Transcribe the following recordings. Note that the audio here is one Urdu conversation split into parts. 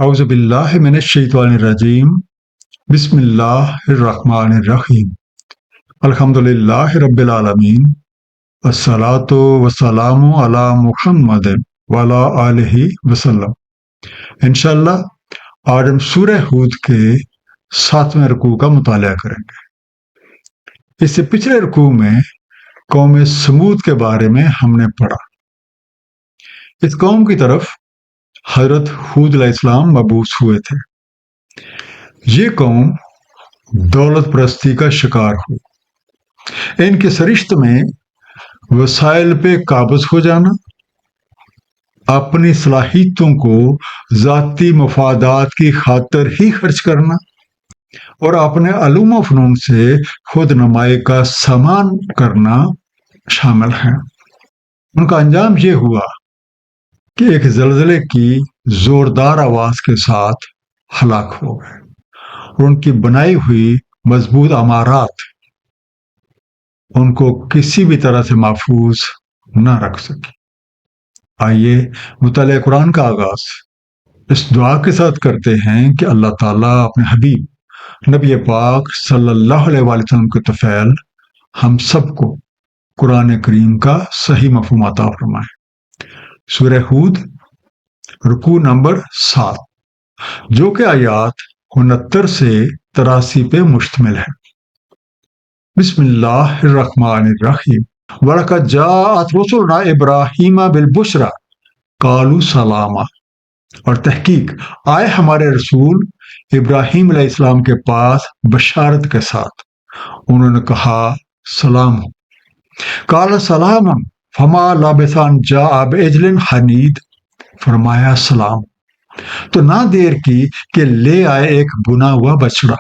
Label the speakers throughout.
Speaker 1: اعوذ باللہ من الشیطان الرجیم بسم اللہ الرحمن الرحیم الحمد للہ رب العالمین والصلاة والسلام علی محمد وعلی آلہ وسلم۔ انشاءاللہ آج ہم سورہ ہود کے 7ویں رکوع کا مطالعہ کریں گے۔ اس سے پچھلے رکوع میں قوم سمود کے بارے میں ہم نے پڑھا۔ اس قوم کی طرف حضرت ہود علیہ السلام مبعوث ہوئے تھے۔ یہ قوم دولت پرستی کا شکار ہوئی۔ ان کے سرشت میں وسائل پہ قابض ہو جانا، اپنی صلاحیتوں کو ذاتی مفادات کی خاطر ہی خرچ کرنا اور اپنے علوم و فنون سے خود نمائی کا سامان کرنا شامل ہیں۔ ان کا انجام یہ ہوا کہ ایک زلزلے کی زوردار آواز کے ساتھ ہلاک ہو گئے اور ان کی بنائی ہوئی مضبوط عمارات ان کو کسی بھی طرح سے محفوظ نہ رکھ سکی۔ آئیے مطالعہ قرآن کا آغاز اس دعا کے ساتھ کرتے ہیں کہ اللہ تعالیٰ اپنے حبیب نبی پاک صلی اللہ علیہ وآلہ وسلم کے طفیل ہم سب کو قرآن کریم کا صحیح مفہوم عطا فرمائے۔ سورہ ہود رکوع نمبر 7 جو کہ آیات 69 سے 83 پہ مشتمل ہے۔ بسم اللہ الرحمن الرحیم وَلَقَدْ جَاءَتْ رُسُلُنَا إِبْرَاهِيمَ بِالْبُشْرَىٰ قَالُوا سَلَامًا، اور تحقیق آئے ہمارے رسول ابراہیم علیہ السلام کے پاس بشارت کے ساتھ، انہوں نے کہا سلام ہو۔ قَالَ سَلَامًا فَمَا لَبِثَ أَن جَاءَ بِعِجْلٍ حَنِيذٍ، فرمایا سلام، تو نہ دیر کی کہ لے آئے ایک بنا ہوا بچڑا۔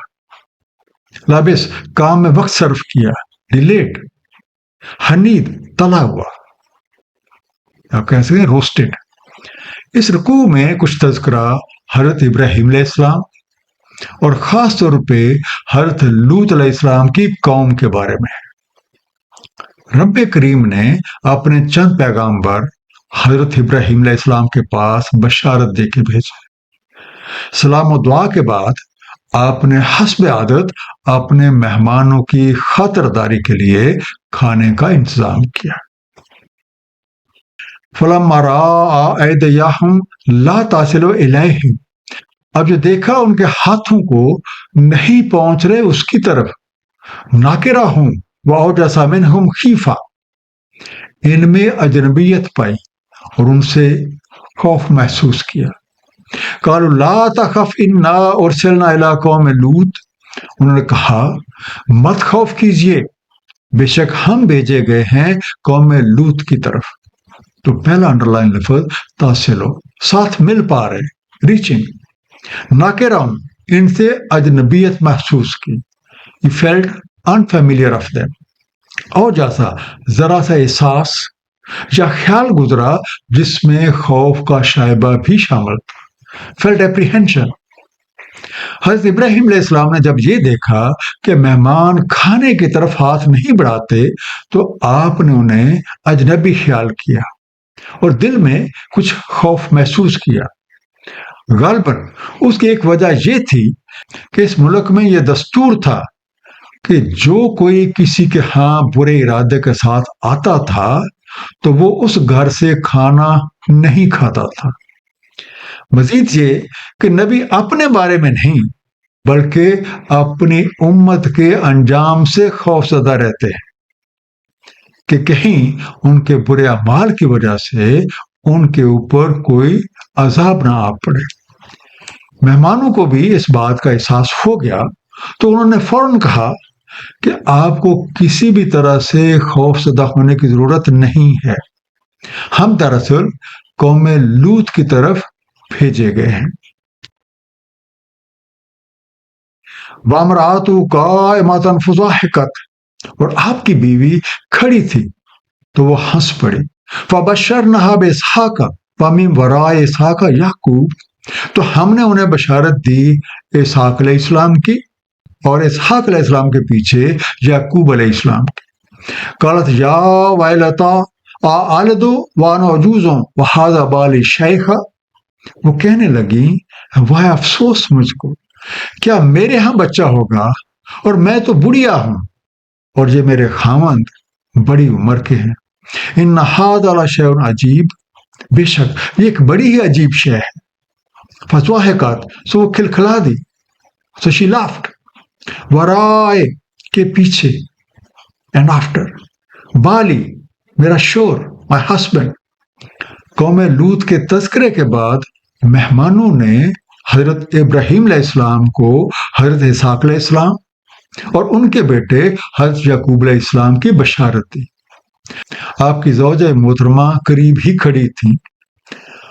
Speaker 1: لابس کام میں وقت صرف کیا، ڈیلیٹ، حنید تلا ہوا، آپ کہہ سکتے ہیں روسٹڈ۔ اس رکوع میں کچھ تذکرہ حضرت ابراہیم علیہ السلام اور خاص طور پہ حضرت لوط علیہ السلام کی قوم کے بارے میں ہے۔ رب کریم نے اپنے چند پیغامبر حضرت ابراہیم علیہ السلام کے پاس بشارت دے کے بھیجا۔ سلام و دعا کے بعد آپ نے حسب عادت اپنے مہمانوں کی خاطرداری کے لیے کھانے کا انتظام کیا۔ فَلَمَّا رَأَىٰ أَيْدِيَهُمْ لَا تَصِلُ إِلَيْهِ، اب جو دیکھا ان کے ہاتھوں کو نہیں پہنچ رہے اس کی طرف، نَاكِرَهُمْ وَأَوْجَسَ مِنْهُمْ خِيفَةً، ان میں اجنبیت پائی اور ان سے خوف محسوس کیا۔ قالوا لا تخف انا ارسلنا الى قوم لوط، انہوں نے کہا مت خوف کیجیے، بے شک ہم بھیجے گئے ہیں قوم لوط کی طرف۔ تو پہلا انڈرلائن لفظ تاصلو، ساتھ مل پا رہے، ریچنگ۔ ناکرام، ان سے اجنبیت محسوس کی، he felt unfamiliar of them۔ اور جیسا ذرا سا احساس یا خیال گزرا جس میں خوف کا شائبہ بھی شامل تھا، felt apprehension۔ حضرت ابراہیم علیہ السلام نے جب یہ دیکھا کہ مہمان کھانے کی طرف ہاتھ نہیں بڑھاتے تو آپ نے انہیں اجنبی خیال کیا اور دل میں کچھ خوف محسوس کیا۔ غالباً اس کی ایک وجہ یہ تھی کہ اس ملک میں یہ دستور تھا کہ جو کوئی کسی کے ہاں برے ارادے کے ساتھ آتا تھا تو وہ اس گھر سے کھانا نہیں کھاتا تھا۔ مزید یہ کہ نبی اپنے بارے میں نہیں بلکہ اپنی امت کے انجام سے خوف زدہ رہتے ہیں کہ کہیں ان کے برے اعمال کی وجہ سے ان کے اوپر کوئی عذاب نہ آ پڑے۔ مہمانوں کو بھی اس بات کا احساس ہو گیا تو انہوں نے فوراً کہا کہ آپ کو کسی بھی طرح سے خوف زدہ ہونے کی ضرورت نہیں ہے، ہم دراصل قوم لوط کی طرف بھیجے گئے ہیں۔ وَامْرَأَتُهُ قَائِمَةً فَضَحِكَتْ، اور آپ کی بیوی کھڑی تھی تو وہ ہنس پڑی۔ فَبَشَّرْنَاهَا بِإِسْحَاقَ وَمِن وَرَاءِ إِسْحَاقَ يَعْقُوبَ، تو ہم نے انہیں بشارت دی اسحاق علیہ السلام کی اور اسحاق علیہ السلام کے پیچھے یعقوب علیہ السلام کی۔ قالت یا ویلتا آلد وانا عجوز وہذا بالی شیخا، وہ کہنے لگی وہ افسوس مجھ کو، کیا میرے ہاں بچہ ہوگا اور میں تو بڑھیا ہوں، اور یہ میرے خاوند بڑی عمر کے ہیں۔ ان ھذا لشیء عجیب، بے شک یہ ایک بڑی ہی عجیب شے ہے۔ فضحکت، سو وہ کھلکھلا دی، سو شی لافٹ، ورائے کے پیچھے، اینڈ آفٹر، بالی میرا شور، مائی ہسبینڈ۔ قوم لوط کے تذکرے کے بعد مہمانوں نے حضرت ابراہیم علیہ السلام کو حضرت اسحاق علیہ السلام اور ان کے بیٹے حضرت یعقوب علیہ السلام کی بشارت دی۔ آپ کی زوجہ محترمہ قریب ہی کھڑی تھی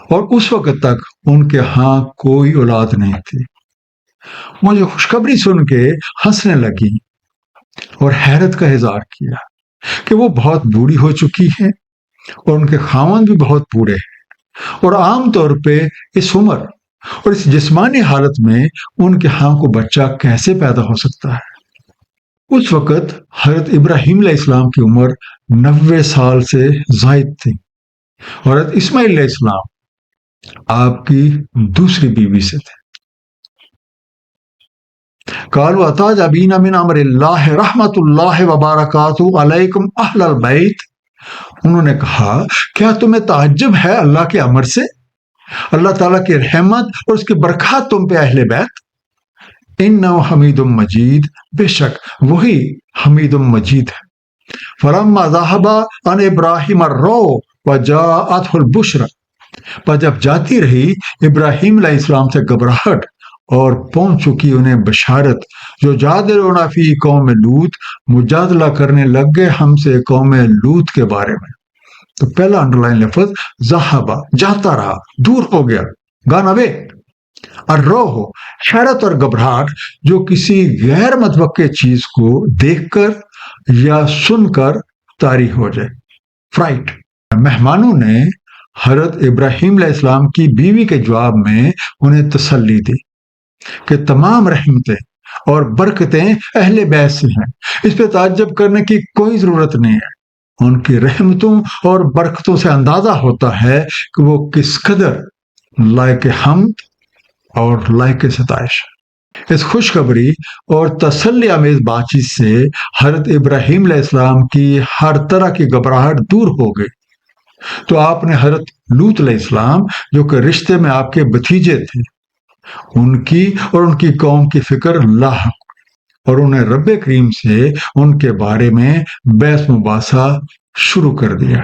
Speaker 1: اور اس وقت تک ان کے ہاں کوئی اولاد نہیں تھی۔ مجھے خوشخبری سن کے ہنسنے لگی اور حیرت کا اظہار کیا کہ وہ بہت بوڑھی ہو چکی ہے اور ان کے خاوند بھی بہت بوڑھے ہیں، اور عام طور پہ اس عمر اور اس جسمانی حالت میں ان کے ہاں کو بچہ کیسے پیدا ہو سکتا ہے۔ اس وقت حضرت ابراہیم علیہ السلام کی عمر 90 سال سے زائد تھی، اور حضرت اسماعیل علیہ السلام آپ کی دوسری بیوی سے تھے۔ قالوا اتعجبین من امر اللہ رحمت اللہ وبرکاتہ علیکم اہل البیت، انہوں نے کہا کیا تمہیں تعجب ہے اللہ کے امر سے، اللہ تعالیٰ کی رحمت اور اس کی برکات تم پہ اہل بیت۔ انہ حمید مجید، بے شک وہی حمید مجید ہے۔ فلما ذهب عن ابراہیم الروع وجاءته البشرى، پر جب جاتی رہی ابراہیم علیہ السلام سے گھبراہٹ اور پہنچ چکی انہیں بشارت، جو جادلون فی قوم لوط، مجادلہ کرنے لگ گئے ہم سے قوم لوط کے بارے میں۔ تو پہلا انڈر لائن لفظ ذہب، جاتا رہا، دور ہو گیا، گان اوے۔ الروح، حیرت اور گھبراہٹ جو کسی غیر متوقع چیز کو دیکھ کر یا سن کر طاری ہو جائے، فرائٹ۔ مہمانوں نے حضرت ابراہیم علیہ السلام کی بیوی کے جواب میں انہیں تسلی دی کہ تمام رحمتیں اور برکتیں اہل بیت سے ہیں، اس پہ تعجب کرنے کی کوئی ضرورت نہیں ہے۔ ان کی رحمتوں اور برکتوں سے اندازہ ہوتا ہے کہ وہ کس قدر لائق حمد اور لائق ستائش۔ اس خوشخبری اور تسلی آمیز بات چیت سے حضرت ابراہیم علیہ السلام کی ہر طرح کی گھبراہٹ دور ہو گئی، تو آپ نے حضرت لوط علیہ السلام جو کہ رشتے میں آپ کے بھتیجے تھے، ان کی اور ان کی قوم کی فکر لاحق، اور انہیں رب کریم سے ان کے بارے میں بحث مباحثہ شروع کر دیا۔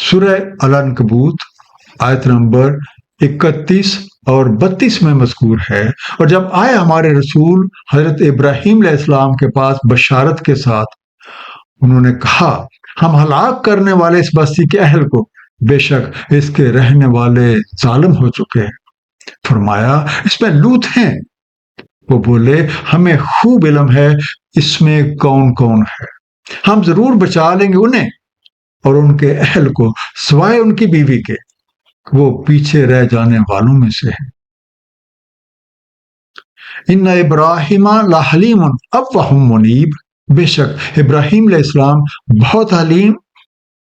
Speaker 1: سورہ العنکبوت آیت نمبر 31 اور 32 میں مذکور ہے، اور جب آئے ہمارے رسول حضرت ابراہیم علیہ السلام کے پاس بشارت کے ساتھ، انہوں نے کہا ہم ہلاک کرنے والے اس بستی کے اہل کو، بے شک اس کے رہنے والے ظالم ہو چکے ہیں۔ فرمایا اس میں لوط ہیں؟ وہ بولے ہمیں خوب علم ہے اس میں کون کون ہے، ہم ضرور بچا لیں گے انہیں اور ان کے اہل کو، سوائے ان کی بیوی کے، وہ پیچھے رہ جانے والوں میں سے ہے۔ ان ابراہیم لحلیم اوہ منیب، بے شک ابراہیم علیہ السلام بہت حلیم،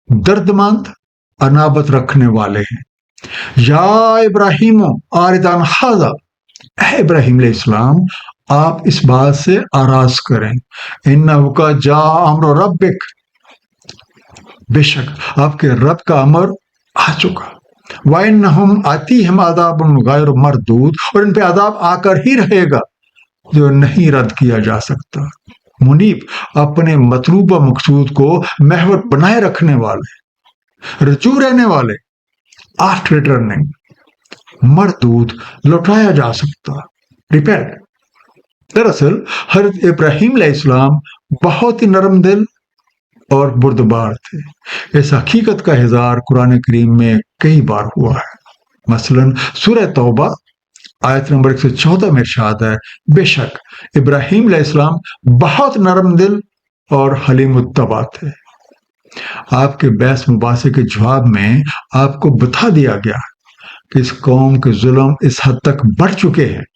Speaker 1: درد مند، انابت رکھنے والے ہیں۔ یا ابراہیم اعرض عن ھذا، اے ابراہیم علیہ السلام آپ اس بات سے آراز کریں، انہ کا جا امر ربک، بے شک آپ کے رب کا امر آ چکا، وَإِنَّهُمْ آتِيهِمْ عَذَابٌ غَيْرُ مَرْدُودٌ، اور ان پہ عذاب آ کر ہی رہے گا جو نہیں رد کیا جا سکتا۔ منیب، اپنے مطلوبہ مقصود کو محور بنائے رکھنے والے، رجوع رہنے والے، آفٹر ریٹرننگ، مردود لوٹایا جا سکتا، ریپیٹ۔ دراصل حضرت ابراہیم علیہ السلام بہت ہی نرم دل اور بردبار تھے۔ اس حقیقت کا اظہار قرآن کریم میں کئی بار ہوا ہے۔ مثلا سورہ توبہ آیت نمبر 114 میں ارشاد ہے، بے شک ابراہیم علیہ السلام بہت نرم دل اور حلیم الطبع تھے۔ آپ کے بحث مباحثے کے جواب میں آپ کو بتا دیا گیا کہ اس قوم کے ظلم اس حد تک بڑھ چکے ہیں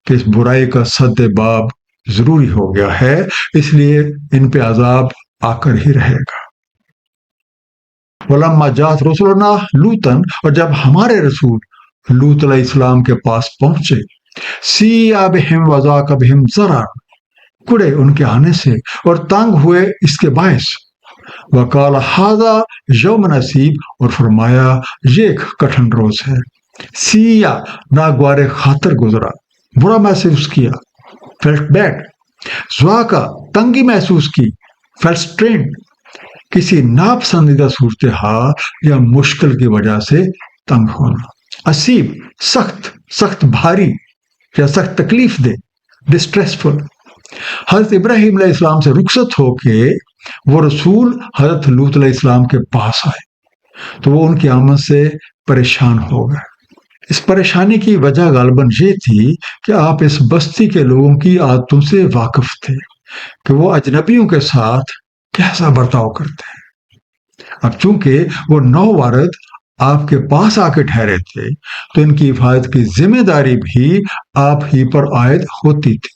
Speaker 1: کہ اس برائی کا سد باب ضروری ہو گیا ہے، اس لیے ان پہ عذاب آ کر ہی رہے گا۔ وَلَمَّا جَاءَتْ رُسُلُنَا لُوطًا، اور جب ہمارے رسول لوط علیہ السلام کے پاس پہنچے. سیّا بہم وضاق بہم ذرا، کڑے ان کے آنے سے اور تنگ ہوئے اس کے باعث. وقال ھذا یوم نصیب، اور فرمایا یہ ایک کٹھن روز ہے. سیّا ناگوار خاطر گزرا، برا محسوس کیا، فیلٹ بیڈ. ذواقا تنگی محسوس کی، فیلٹ سٹرین، کسی ناپسندیدہ صورتحال یا مشکل کی وجہ سے تنگ ہونا. عصیب سخت، سخت بھاری یا سخت تکلیف دہ، ڈسٹریسفل. حضرت ابراہیم علیہ السلام سے رخصت ہو کے وہ رسول حضرت لوط علیہ السلام کے پاس آئے تو وہ ان کی آمد سے پریشان ہو گئے. اس پریشانی کی وجہ غالباً یہ تھی کہ آپ اس بستی کے لوگوں کی عادتوں سے واقف تھے کہ وہ اجنبیوں کے ساتھ کیسا برتاؤ کرتے ہیں. اب چونکہ وہ نو وارد آپ کے پاس آ کے ٹھہرے تھے تو ان کی حفاظت کی ذمہ داری بھی آپ ہی پر عائد ہوتی تھی.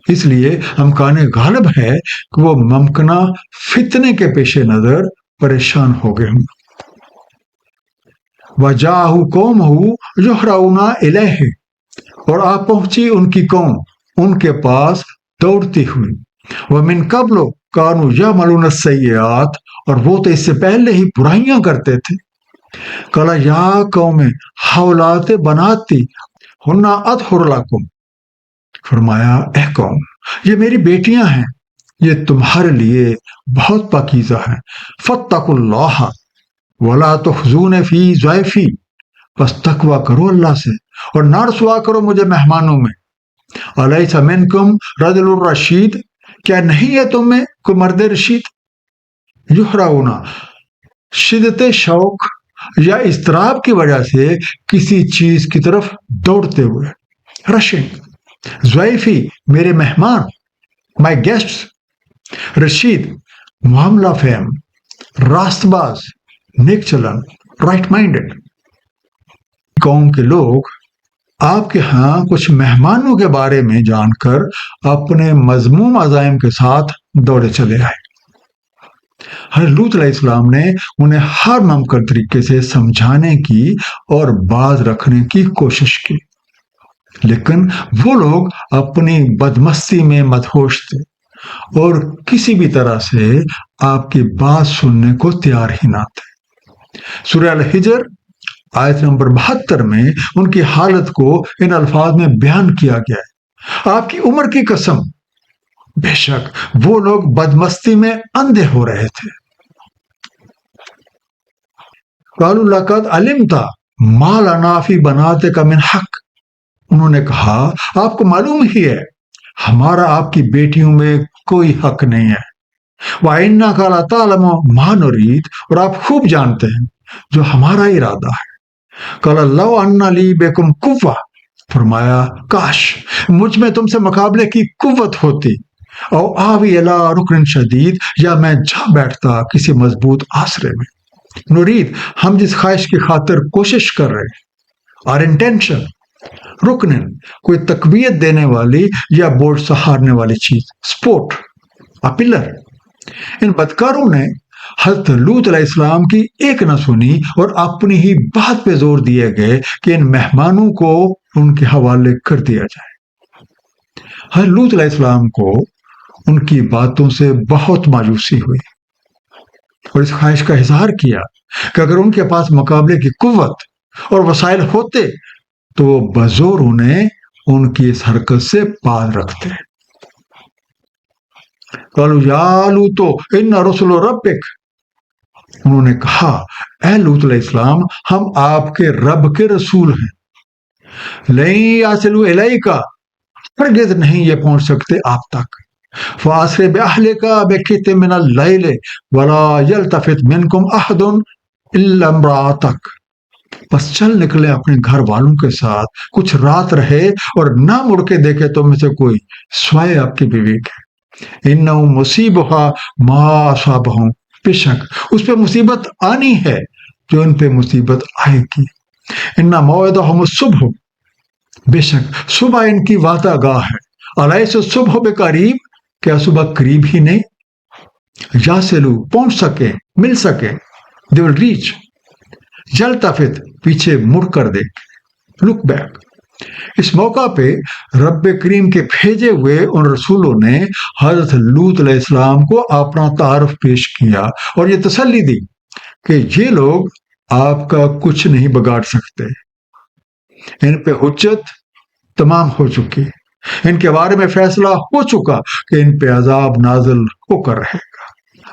Speaker 1: اس لیے امکان غالب ہے کہ وہ ممکنہ فتنے کے پیش نظر پریشان ہو گئے ہوں. وَجَاءَهُ قَوْمُهُ يُهْرَعُونَ إِلَيْهِ، اور آپ پہنچی ان کی قوم ان کے پاس دوڑتی ہوئی. وَمِن قَبْلُ كَانُوا يَعْمَلُونَ السَّيِّئَاتِ، اور وہ تو اس سے پہلے ہی برائیاں کرتے تھے. قَالَ يَا قَوْمِ هَؤُلَاءِ بَنَاتِي هُنَّ أَطْهَرُ لَكُمْ، فرمایا اے قوم یہ میری بیٹیاں ہیں، یہ تمہارے لیے بہت پاکیزہ ہیں. فَاتَّقُوا اللَّهَ وَلَا تُخْزُونِ فِي ضَيْفِي، بس تقوی کرو اللہ سے اور نہ رسوا کرو مجھے مہمانوں میں. أَلَيْسَ مِنْكُمْ رَجُلٌ رَشِيدٌ، کیا نہیں ہے تم میں کوئی مرد رشید. یحرعون شدت شوق یا اضطراب کی وجہ سے کسی چیز کی طرف دوڑتے ہوئے. رشنگ ضیفی میرے مہمان، مائی گیسٹ. رشید معاملہ فہم، راست باز، نیک چلن، رائٹ مائنڈڈ. قوم کے لوگ آپ کے ہاں کچھ مہمانوں کے بارے میں جان کر اپنے مذموم عزائم کے ساتھ دوڑے چلے آئے. حضرت لوط علیہ السلام نے انہیں ہر ممکن طریقے سے سمجھانے کی اور باز رکھنے کی کوشش کی، لیکن وہ لوگ اپنی بدمستی میں مدہوش تھے اور کسی بھی طرح سے آپ کی بات سننے کو تیار ہی نہ تھے. سورہ الحجر آیت نمبر 72 میں ان کی حالت کو ان الفاظ میں بیان کیا گیا ہے. آپ کی عمر کی قسم، بے شک وہ لوگ بدمستی میں اندھے ہو رہے تھے. قالوا لقد علمت ما لنا فی بناتک من حق، انہوں نے کہا آپ کو معلوم ہی ہے ہمارا آپ کی بیٹیوں میں کوئی حق نہیں ہے. وَإِنَّكَ لَتَعْلَمُ مَا نُرِيدُ، اور آپ خوب جانتے ہیں جو ہمارا ارادہ ہے. قَالَ لَوْ أَنَّ لِي بِكُمْ قُوَّةً، فرمایا کاش مجھ میں تم سے مقابلے کی قوت ہوتی. او آوی إِلَىٰ رُكْنٍ شَدِيدٍ، یا میں جا بیٹھتا کسی مضبوط آسرے میں. نرید ہم جس خواہش کی خاطر کوشش کر رہے ہیں، اور انٹینشن. رکنن کوئی تقویت دینے والی یا بوجھ سہارنے والی چیز، سپورٹ، پلر. ان بدکاروں نے حضرت لوط علیہ السلام کی ایک نہ سنی اور اپنی ہی بات پہ زور دیے گئے کہ ان مہمانوں کو ان کے حوالے کر دیا جائے. حضرت لوط علیہ السلام کو ان کی باتوں سے بہت مایوسی ہوئی اور اس خواہش کا اظہار کیا کہ اگر ان کے پاس مقابلے کی قوت اور وسائل ہوتے تو وہ بزور انہیں ان کی اس حرکت سے باز رکھتے. قالوا یا لوط ان رسل ربک، انہوں نے کہا اے لوط علیہ السلام ہم آپ کے رب کے رسول ہیں. لن یصلوا الیک، ہرگز نہیں یہ پہنچ سکتے آپ تک. فاسر باہلک بقطع من اللیل ولا یلتفت منکم احد الا امرأتک، بس چل نکلے اپنے گھر والوں کے ساتھ، کچھ رات رہے اور نہ مڑ کے دیکھے تم میں سے کوئی سوائے آپ کی بیوی کے. انہ مصیبہا ما اصابہم، بے شک اس پہ مصیبت آنی ہے جو ان پہ مصیبت آئے گی. انہ موعدہم الصبح، بے شک صبح ان کی وعدہ گاہ ہے. الیس الصبح بقریب، کیا صبح قریب ہی نہیں. یاسلو پہنچ سکے، مل سکے. they will reach. یلتفت پیچھے مڑ کر دیکھ. look back. اس موقع پہ رب کریم کے بھیجے ہوئے ان رسولوں نے حضرت لوط علیہ السلام کو اپنا تعارف پیش کیا اور یہ تسلی دی کہ یہ لوگ آپ کا کچھ نہیں بگاڑ سکتے، ان پہ حجت تمام ہو چکی، ان کے بارے میں فیصلہ ہو چکا کہ ان پہ عذاب نازل ہو کر رہے گا۔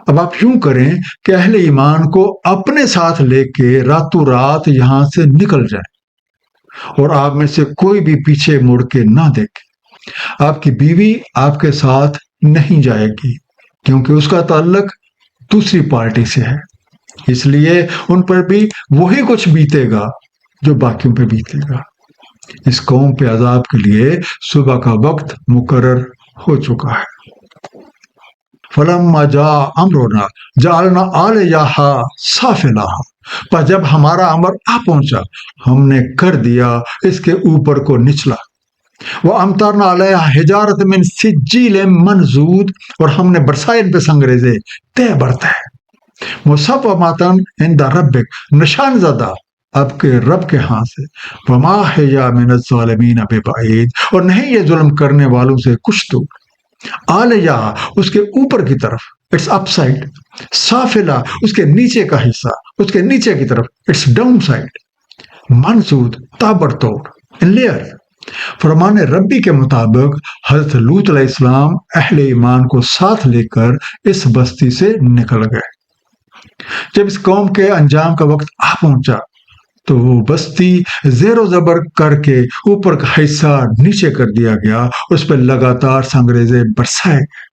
Speaker 1: اب آپ یوں کریں کہ اہل ایمان کو اپنے ساتھ لے کے راتوں رات یہاں سے نکل جائیں اور آپ میں سے کوئی بھی پیچھے مڑ کے نہ دیکھے۔ آپ کی بیوی آپ کے ساتھ نہیں جائے گی کیونکہ اس کا تعلق دوسری پارٹی سے ہے، اس لیے ان پر بھی وہی کچھ بیتے گا جو باقیوں پہ بیتے گا۔ اس قوم پہ عذاب کے لیے صبح کا وقت مقرر ہو چکا ہے۔ فلما جاء امرنا جعلنا عالیہا سافلہا، پر جب ہمارا امر آ پہنچا ہم نے کر دیا اس کے اوپر کو نچلا۔ وامطرنا علیہا حجارۃ من سجیل منضود، اور ہم نے برسائے ان پہ سنگریزے تہ برتہ مصومۃ عند ربک، نشان زدہ آپ کے رب کے ہاں سے۔ وما ہی من الظالمین ببعید، اور نہیں یہ ظلم کرنے والوں سے کچھ دور۔ عالیہ اس کے اوپر کی طرف، اٹس اپ سائڈ، سافلہ اس کے نیچے کا حصہ، اس کے نیچے کی طرف، اٹس ڈاؤن سائڈ، منسود تابڑ توڑ، لیئر۔ فرمان ربی کے مطابق حضرت لوط علیہ السلام اہل ایمان کو ساتھ لے کر اس بستی سے نکل گئے۔ جب اس قوم کے انجام کا وقت آ پہنچا تو وہ بستی زیر و زبر کر کے اوپر کا حصہ نیچے کر دیا گیا، اس پہ لگاتار سنگریزے برسائے گئے۔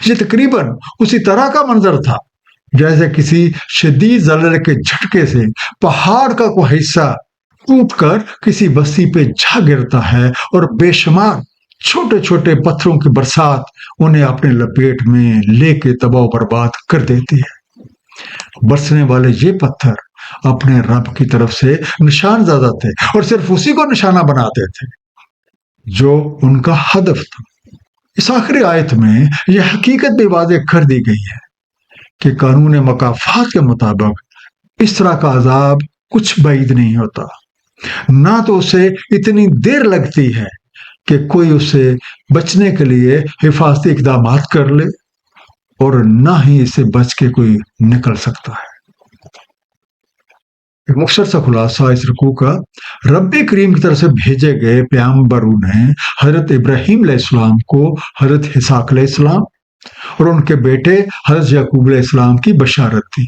Speaker 1: یہ تقریباً اسی طرح کا منظر تھا جیسے کسی شدید زلزلے کے جھٹکے سے پہاڑ کا کوئی حصہ ٹوٹ کر کسی بستی پہ جا گرتا ہے اور بے شمار چھوٹے چھوٹے پتھروں کی برسات انہیں اپنے لپیٹ میں لے کے تباہ و برباد کر دیتی ہے۔ برسنے والے یہ پتھر اپنے رب کی طرف سے نشان زدہ تھے اور صرف اسی کو نشانہ بناتے تھے جو ان کا ہدف تھا۔ اس آخری آیت میں یہ حقیقت بھی واضح کر دی گئی ہے کہ قانون مکافات کے مطابق اس طرح کا عذاب کچھ بعید نہیں ہوتا، نہ تو اسے اتنی دیر لگتی ہے کہ کوئی اسے بچنے کے لیے حفاظتی اقدامات کر لے، اور نہ ہی اسے بچ کے کوئی نکل سکتا ہے۔ ایک مختصر سا خلاصہ اس رکوع کا، رب کریم کی طرف سے بھیجے گئے پیغمبروں نے حضرت ابراہیم علیہ السلام کو حضرت اسحاق علیہ السلام اور ان کے بیٹے حضرت یعقوب علیہ السلام کی بشارت دی۔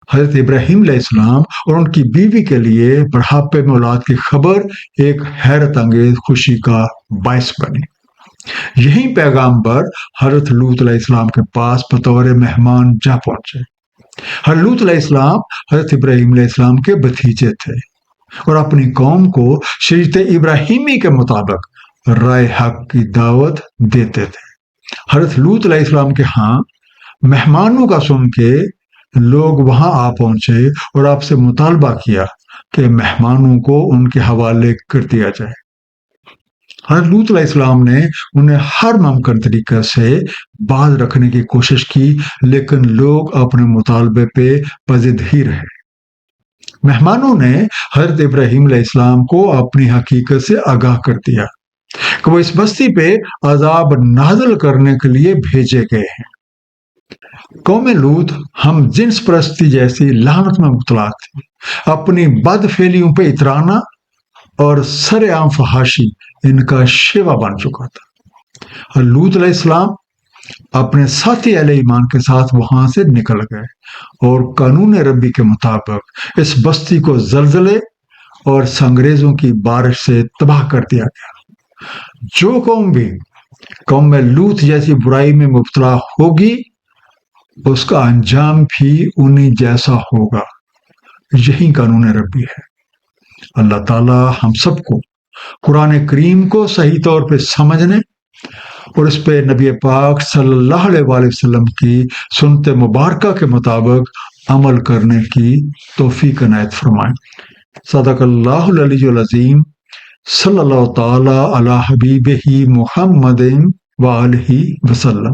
Speaker 1: حضرت ابراہیم علیہ السلام اور ان کی بیوی کے لیے بڑھاپے میں اولاد کی خبر ایک حیرت انگیز خوشی کا باعث بنی۔ یہی پیغمبر حضرت لوط علیہ السلام کے پاس بطور مہمان جا پہنچے۔ حضرت لوط علیہ السلام حضرت ابراہیم علیہ السلام کے بھتیجے تھے اور اپنی قوم کو شریعت ابراہیمی کے مطابق رائے حق کی دعوت دیتے تھے۔ حضرت لوط علیہ السلام کے ہاں مہمانوں کا سن کے لوگ وہاں آ پہنچے اور آپ سے مطالبہ کیا کہ مہمانوں کو ان کے حوالے کر دیا جائے۔ حضرت لوط علیہ السلام نے انہیں ہر ممکن طریقے سے باز رکھنے کی کوشش کی، لیکن لوگ اپنے مطالبے پہ پزد ہی رہے۔ مہمانوں نے حضرت ابراہیم علیہ السلام کو اپنی حقیقت سے آگاہ کر دیا کہ وہ اس بستی پہ عذاب نازل کرنے کے لیے بھیجے گئے ہیں۔ قوم لوط ہم جنس پرستی جیسی لعنت میں مبتلا تھی، اپنی بد فعلیوں پہ اترانا اور سر عام فحاشی ان کا شیوا بن چکا تھا۔ لوط علیہ السلام اپنے ساتھی اہل ایمان کے ساتھ وہاں سے نکل گئے اور قانون ربی کے مطابق اس بستی کو زلزلے اور سنگریزوں کی بارش سے تباہ کر دیا گیا۔ جو قوم بھی قوم لوط جیسی برائی میں مبتلا ہوگی اس کا انجام بھی انہی جیسا ہوگا۔ یہی قانون ربی ہے۔ اللہ تعالی ہم سب کو قرآن کریم کو صحیح طور پہ سمجھنے اور اس پہ نبی پاک صلی اللہ علیہ وآلہ وسلم کی سنت مبارکہ کے مطابق عمل کرنے کی توفیق عنایت فرمائیں۔ صدق اللہ العلی العظیم، صلی اللہ تعالی علی حبیبہ محمد وآلہ وسلم۔